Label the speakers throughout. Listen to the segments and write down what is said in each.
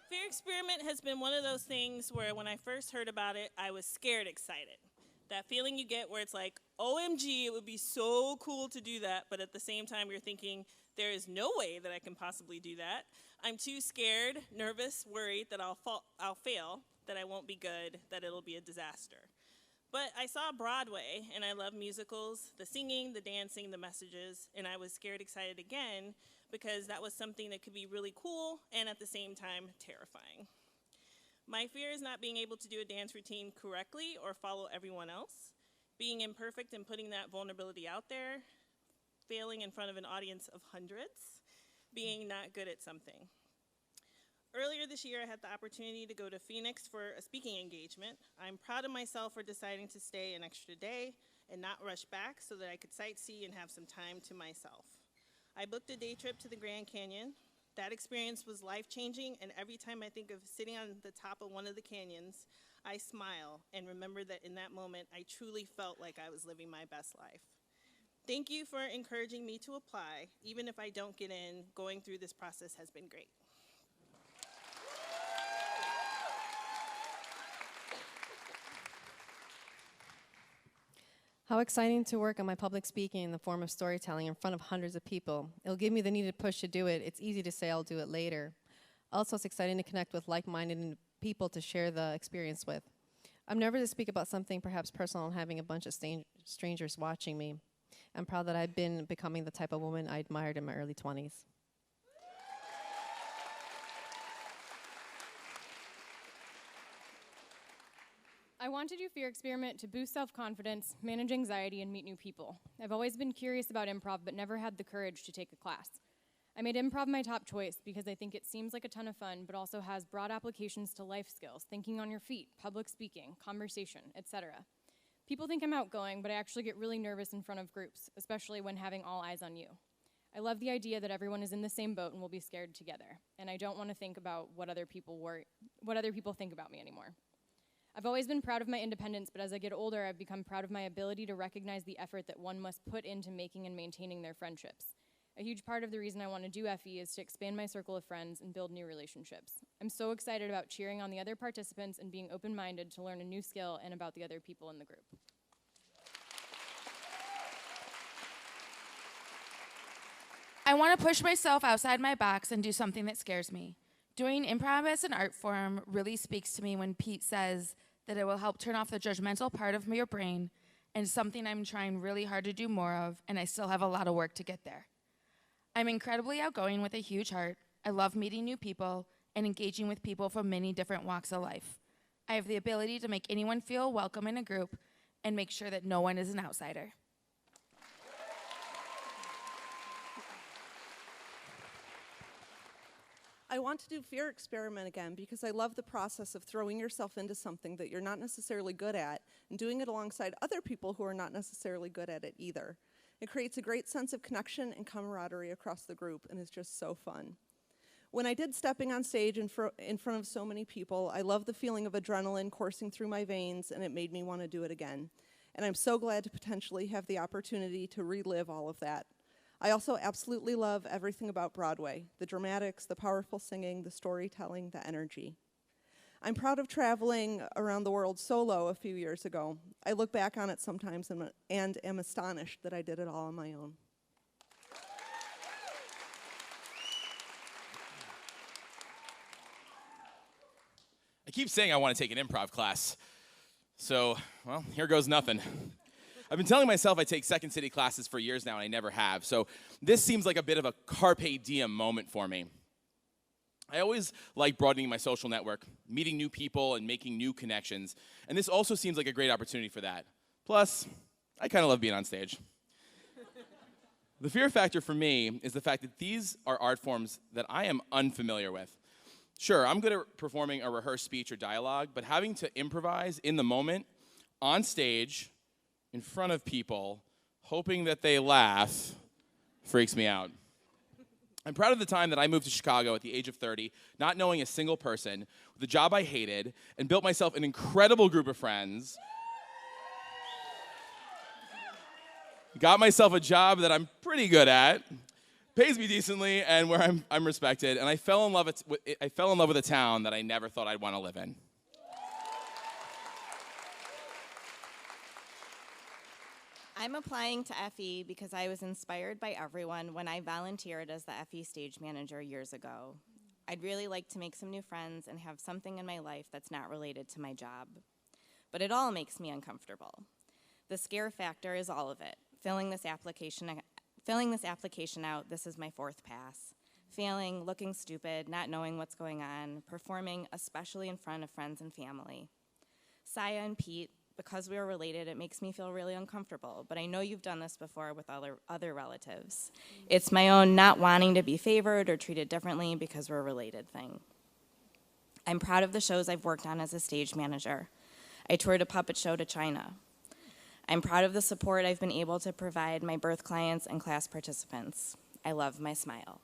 Speaker 1: Fear experiment has been one of those things where when I first heard about it, I was scared excited. That feeling you get where it's like, OMG, it would be so cool to do that, but at the same time you're thinking, there is no way that I can possibly do that. I'm too scared, nervous, worried that I'll fail, that I won't be good, that it'll be a disaster. But I saw Broadway, and I love musicals, the singing, the dancing, the messages, and I was scared excited again because that was something that could be really cool and at the same time terrifying. My fear is not being able to do a dance routine correctly or follow everyone else, being imperfect and putting that vulnerability out there, failing in front of an audience of hundreds, being not good at something. Earlier this year, I had the opportunity to go to Phoenix for a speaking engagement. I'm proud of myself for deciding to stay an extra day and not rush back so that I could sightsee and have some time to myself. I booked a day trip to the Grand Canyon. That experience was life-changing, and every time I think of sitting on the top of one of the canyons, I smile and remember that in that moment, I truly felt like I was living my best life. Thank you for encouraging me to apply. Even if I don't get in, going through this process has been great.
Speaker 2: How exciting to work on my public speaking in the form of storytelling in front of hundreds of people. It'll give me the needed push to do it. It's easy to say I'll do it later. Also, it's exciting to connect with like-minded people to share the experience with. I'm nervous to speak about something perhaps personal and having a bunch of strangers watching me. I'm proud that I've been becoming the type of woman I admired in my early 20s.
Speaker 3: I want to do Fear Experiment to boost self-confidence, manage anxiety, and meet new people. I've always been curious about improv, but never had the courage to take a class. I made improv my top choice because I think it seems like a ton of fun, but also has broad applications to life skills, thinking on your feet, public speaking, conversation, etc. People think I'm outgoing, but I actually get really nervous in front of groups, especially when having all eyes on you. I love the idea that everyone is in the same boat and will be scared together, and I don't want to think about what other people think about me anymore. I've always been proud of my independence, but as I get older, I've become proud of my ability to recognize the effort that one must put into making and maintaining their friendships. A huge part of the reason I want to do FE is to expand my circle of friends and build new relationships. I'm so excited about cheering on the other participants and being open-minded to learn a new skill and about the other people in the group.
Speaker 4: I want to push myself outside my box and do something that scares me. Doing improv as an art form really speaks to me when Pete says that it will help turn off the judgmental part of your brain, and something I'm trying really hard to do more of, and I still have a lot of work to get there. I'm incredibly outgoing with a huge heart. I love meeting new people and engaging with people from many different walks of life. I have the ability to make anyone feel welcome in a group and make sure that no one is an outsider.
Speaker 5: I want to do Fear Experiment again because I love the process of throwing yourself into something that you're not necessarily good at and doing it alongside other people who are not necessarily good at it either. It creates a great sense of connection and camaraderie across the group and is just so fun. When I did stepping on stage in front of so many people, I love the feeling of adrenaline coursing through my veins, and it made me want to do it again. And I'm so glad to potentially have the opportunity to relive all of that. I also absolutely love everything about Broadway, the dramatics, the powerful singing, the storytelling, the energy. I'm proud of traveling around the world solo a few years ago. I look back on it sometimes and am astonished that I did it all on my own.
Speaker 6: I keep saying I want to take an improv class, so, well, here goes nothing. I've been telling myself I take Second City classes for years now, and I never have. So this seems like a bit of a carpe diem moment for me. I always like broadening my social network, meeting new people, and making new connections. And this also seems like a great opportunity for that. Plus, I kind of love being on stage. The fear factor for me is the fact that these are art forms that I am unfamiliar with. Sure, I'm good at performing a rehearsed speech or dialogue, but having to improvise in the moment, on stage, in front of people, hoping that they laugh, freaks me out. I'm proud of the time that I moved to Chicago at the age of 30, not knowing a single person, with a job I hated, and built myself an incredible group of friends. Got myself a job that I'm pretty good at, pays me decently, and where I'm respected. And I fell in love with a town that I never thought I'd want to live in.
Speaker 7: I'm applying to FE because I was inspired by everyone when I volunteered as the FE stage manager years ago. I'd really like to make some new friends and have something in my life that's not related to my job. But it all makes me uncomfortable. The scare factor is all of it. Filling this application out, this is my 4th pass. Failing, looking stupid, not knowing what's going on, performing, especially in front of friends and family. Saya and Pete, because we are related, it makes me feel really uncomfortable, but I know you've done this before with other relatives. It's my own not wanting to be favored or treated differently because we're related thing. I'm proud of the shows I've worked on as a stage manager. I toured a puppet show to China. I'm proud of the support I've been able to provide my birth clients and class participants. I love my smile.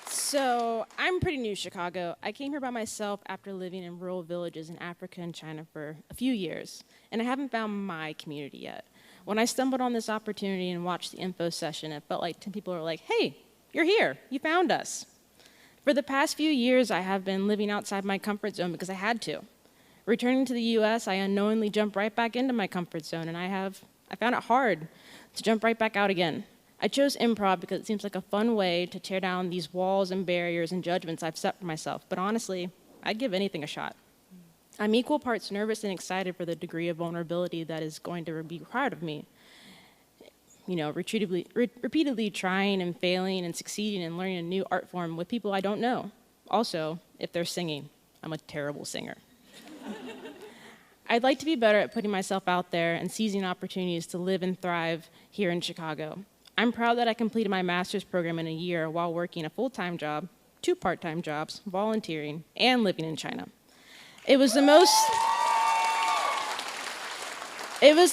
Speaker 8: So I'm pretty new to Chicago. I came here by myself after living in rural villages in Africa and China for a few years, and I haven't found my community yet. When I stumbled on this opportunity and watched the info session, it felt like 10 people were like, hey, you're here, you found us. For the past few years, I have been living outside my comfort zone because I had to. Returning to the US, I unknowingly jumped right back into my comfort zone, and I found it hard to jump right back out again. I chose improv because it seems like a fun way to tear down these walls and barriers and judgments I've set for myself, but honestly, I'd give anything a shot. I'm equal parts nervous and excited for the degree of vulnerability that is going to be required of me. You know, repeatedly trying and failing and succeeding and learning a new art form with people I don't know. Also, if they're singing, I'm a terrible singer. I'd like to be better at putting myself out there and seizing opportunities to live and thrive here in Chicago. I'm proud that I completed my master's program in a year while working a full-time job, 2 part-time jobs, volunteering, and living in China. It was the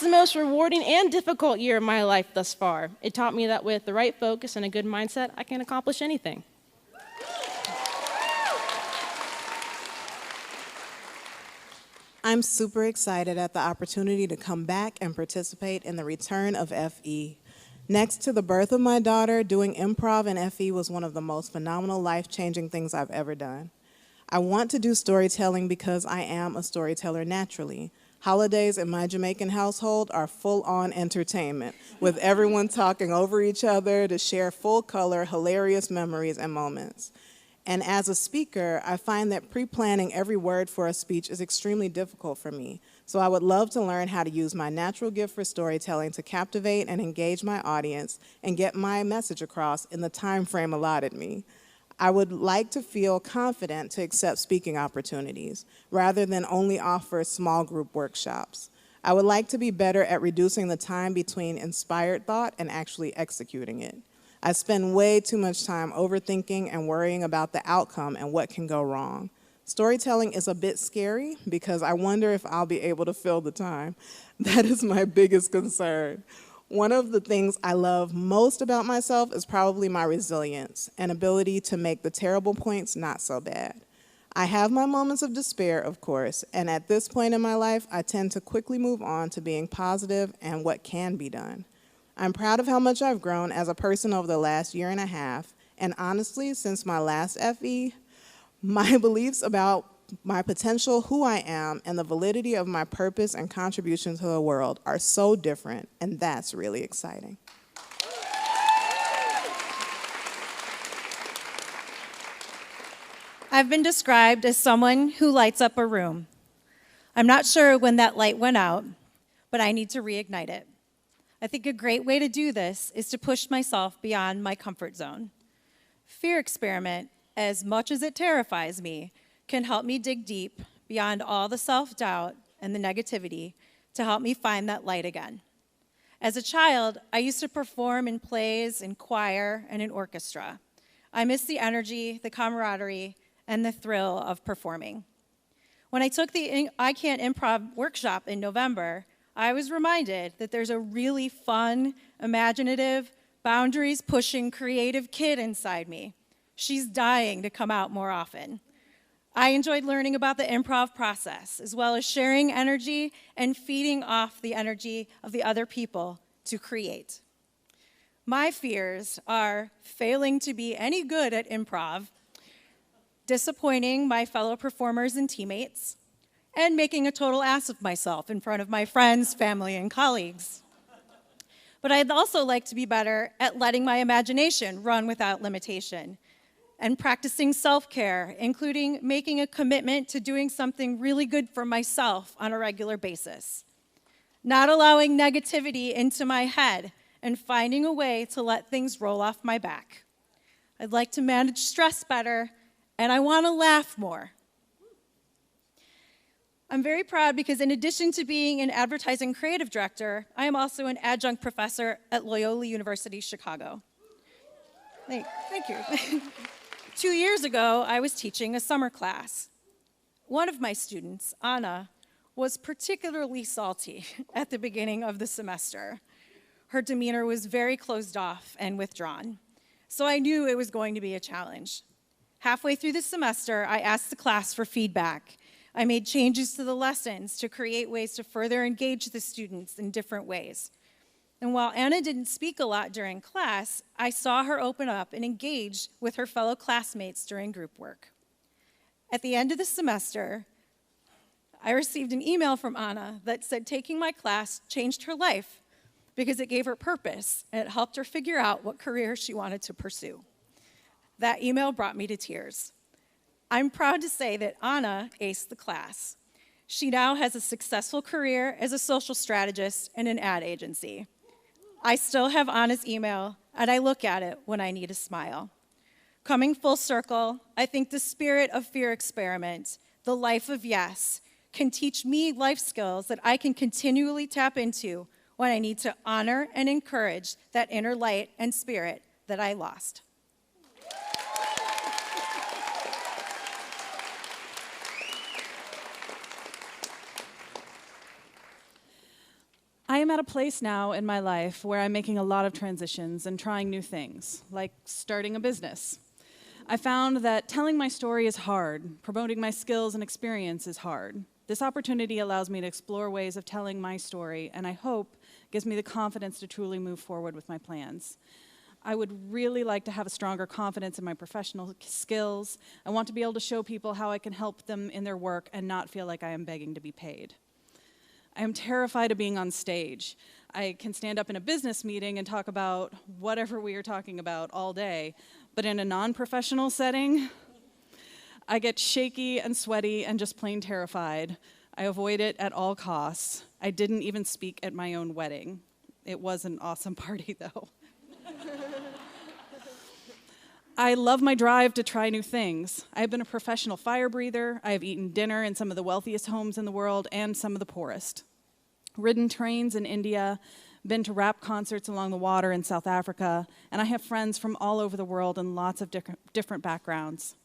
Speaker 8: most rewarding and difficult year of my life thus far. It taught me that with the right focus and a good mindset, I can accomplish anything.
Speaker 9: I'm super excited at the opportunity to come back and participate in the return of FE. Next to the birth of my daughter, doing improv and FE was one of the most phenomenal, life-changing things I've ever done. I want to do storytelling because I am a storyteller naturally. Holidays in my Jamaican household are full-on entertainment, with everyone talking over each other to share full-color, hilarious memories and moments. And as a speaker, I find that pre-planning every word for a speech is extremely difficult for me. So I would love to learn how to use my natural gift for storytelling to captivate and engage my audience and get my message across in the time frame allotted me. I would like to feel confident to accept speaking opportunities rather than only offer small group workshops. I would like to be better at reducing the time between inspired thought and actually executing it. I spend way too much time overthinking and worrying about the outcome and what can go wrong. Storytelling is a bit scary because I wonder if I'll be able to fill the time. That is my biggest concern. One of the things I love most about myself is probably my resilience and ability to make the terrible points not so bad. I have my moments of despair, of course, and at this point in my life, I tend to quickly move on to being positive and what can be done. I'm proud of how much I've grown as a person over the last year and a half, and honestly, since my last FE, my beliefs about my potential, who I am, and the validity of my purpose and contribution to the world are so different, and that's really exciting.
Speaker 10: I've been described as someone who lights up a room. I'm not sure when that light went out, but I need to reignite it. I think a great way to do this is to push myself beyond my comfort zone. Fear experiment, as much as it terrifies me, can help me dig deep beyond all the self-doubt and the negativity to help me find that light again. As a child, I used to perform in plays, in choir, and in orchestra. I miss the energy, the camaraderie, and the thrill of performing. When I took the I Can't Improv workshop in November, I was reminded that there's a really fun, imaginative, boundaries-pushing, creative kid inside me. She's dying to come out more often. I enjoyed learning about the improv process, as well as sharing energy and feeding off the energy of the other people to create. My fears are failing to be any good at improv, disappointing my fellow performers and teammates, and making a total ass of myself in front of my friends, family, and colleagues. But I'd also like to be better at letting my imagination run without limitation and practicing self-care, including making a commitment to doing something really good for myself on a regular basis, not allowing negativity into my head, and finding a way to let things roll off my back. I'd like to manage stress better, and I want to laugh more. I'm very proud because in addition to being an advertising creative director, I am also an adjunct professor at Loyola University Chicago. Thank you. 2 years ago, I was teaching a summer class. One of my students, Anna, was particularly salty at the beginning of the semester. Her demeanor was very closed off and withdrawn, so I knew it was going to be a challenge. Halfway through the semester, I asked the class for feedback. I made changes to the lessons to create ways to further engage the students in different ways. And while Anna didn't speak a lot during class, I saw her open up and engage with her fellow classmates during group work. At the end of the semester, I received an email from Anna that said taking my class changed her life because it gave her purpose and it helped her figure out what career she wanted to pursue. That email brought me to tears. I'm proud to say that Anna aced the class. She now has a successful career as a social strategist in an ad agency. I still have Anna's email, and I look at it when I need a smile. Coming full circle, I think the spirit of Fear Experiment, the life of yes, can teach me life skills that I can continually tap into when I need to honor and encourage that inner light and spirit that I lost.
Speaker 11: I am at a place now in my life where I'm making a lot of transitions and trying new things, like starting a business. I found that telling my story is hard, promoting my skills and experience is hard. This opportunity allows me to explore ways of telling my story, and I hope gives me the confidence to truly move forward with my plans. I would really like to have a stronger confidence in my professional skills. I want to be able to show people how I can help them in their work and not feel like I am begging to be paid. I am terrified of being on stage. I can stand up in a business meeting and talk about whatever we are talking about all day, but in a non-professional setting, I get shaky and sweaty and just plain terrified. I avoid it at all costs. I didn't even speak at my own wedding. It was an awesome party, though. I love my drive to try new things. I've been a professional fire breather. I have eaten dinner in some of the wealthiest homes in the world and some of the poorest. Ridden trains in India, been to rap concerts along the water in South Africa, and I have friends from all over the world and lots of different backgrounds.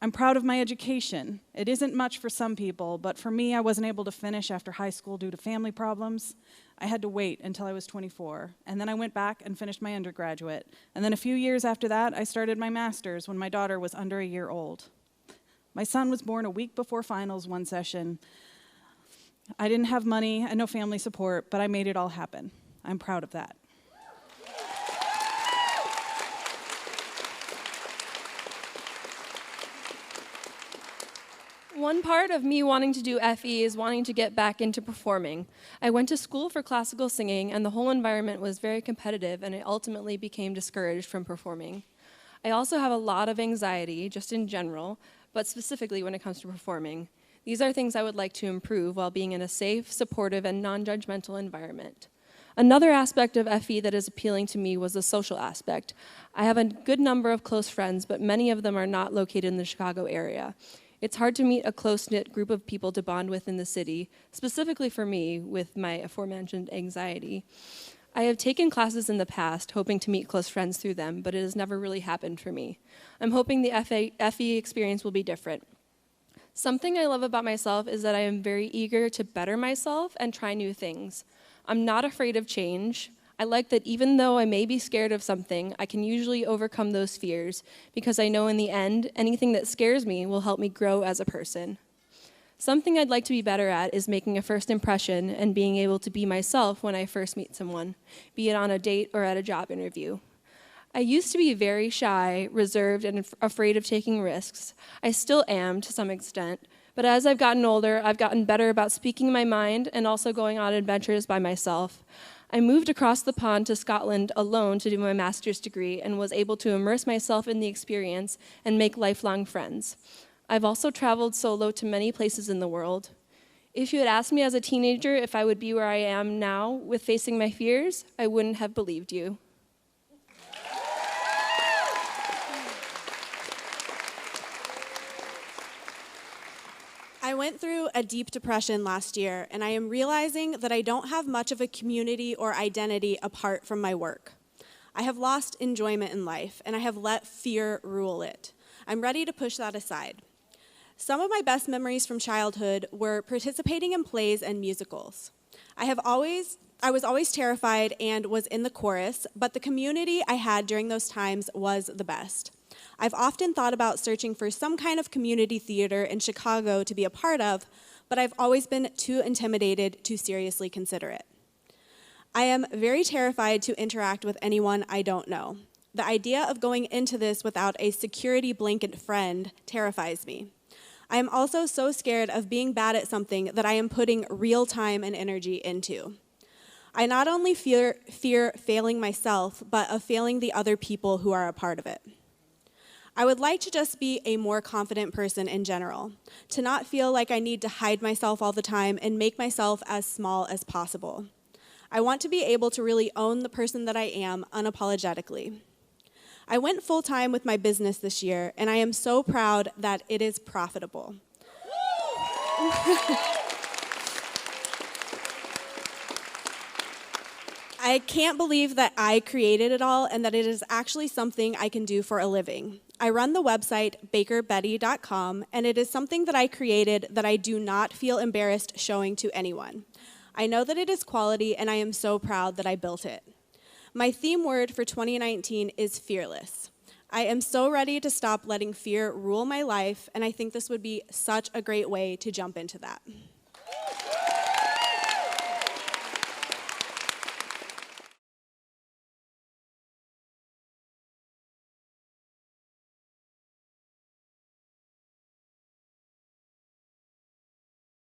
Speaker 11: I'm proud of my education. It isn't much for some people, but for me, I wasn't able to finish after high school due to family problems. I had to wait until I was 24, and then I went back and finished my undergraduate. And then a few years after that, I started my master's when my daughter was under a year old. My son was born a week before finals one session. I didn't have money and no family support, but I made it all happen. I'm proud of that.
Speaker 12: One part of me wanting to do FE is wanting to get back into performing. I went to school for classical singing, and the whole environment was very competitive, and I ultimately became discouraged from performing. I also have a lot of anxiety, just in general, but specifically when it comes to performing. These are things I would like to improve while being in a safe, supportive, and non-judgmental environment. Another aspect of FE that is appealing to me was the social aspect. I have a good number of close friends, but many of them are not located in the Chicago area. It's hard to meet a close-knit group of people to bond with in the city, specifically for me with my aforementioned anxiety. I have taken classes in the past, hoping to meet close friends through them, but it has never really happened for me. I'm hoping the FE experience will be different. Something I love about myself is that I am very eager to better myself and try new things. I'm not afraid of change. I like that even though I may be scared of something, I can usually overcome those fears because I know in the end, anything that scares me will help me grow as a person. Something I'd like to be better at is making a first impression and being able to be myself when I first meet someone, be it on a date or at a job interview. I used to be very shy, reserved, and afraid of taking risks. I still am to some extent, but as I've gotten older, I've gotten better about speaking my mind and also going on adventures by myself. I moved across the pond to Scotland alone to do my master's degree and was able to immerse myself in the experience and make lifelong friends. I've also traveled solo to many places in the world. If you had asked me as a teenager if I would be where I am now with facing my fears, I wouldn't have believed you.
Speaker 13: I went through a deep depression last year, and I am realizing that I don't have much of a community or identity apart from my work. I have lost enjoyment in life, and I have let fear rule it. I'm ready to push that aside. Some of my best memories from childhood were participating in plays and musicals. I was always terrified and was in the chorus, but the community I had during those times was the best. I've often thought about searching for some kind of community theater in Chicago to be a part of, but I've always been too intimidated to seriously consider it. I am very terrified to interact with anyone I don't know. The idea of going into this without a security blanket friend terrifies me. I am also so scared of being bad at something that I am putting real time and energy into. I not only fear failing myself, but of failing the other people who are a part of it. I would like to just be a more confident person in general, to not feel like I need to hide myself all the time and make myself as small as possible. I want to be able to really own the person that I am unapologetically. I went full-time with my business this year, and I am so proud that it is profitable. I can't believe that I created it all and that it is actually something I can do for a living. I run the website bakerbetty.com, and it is something that I created that I do not feel embarrassed showing to anyone. I know that it is quality, and I am so proud that I built it. My theme word for 2019 is fearless. I am so ready to stop letting fear rule my life, and I think this would be such a great way to jump into that.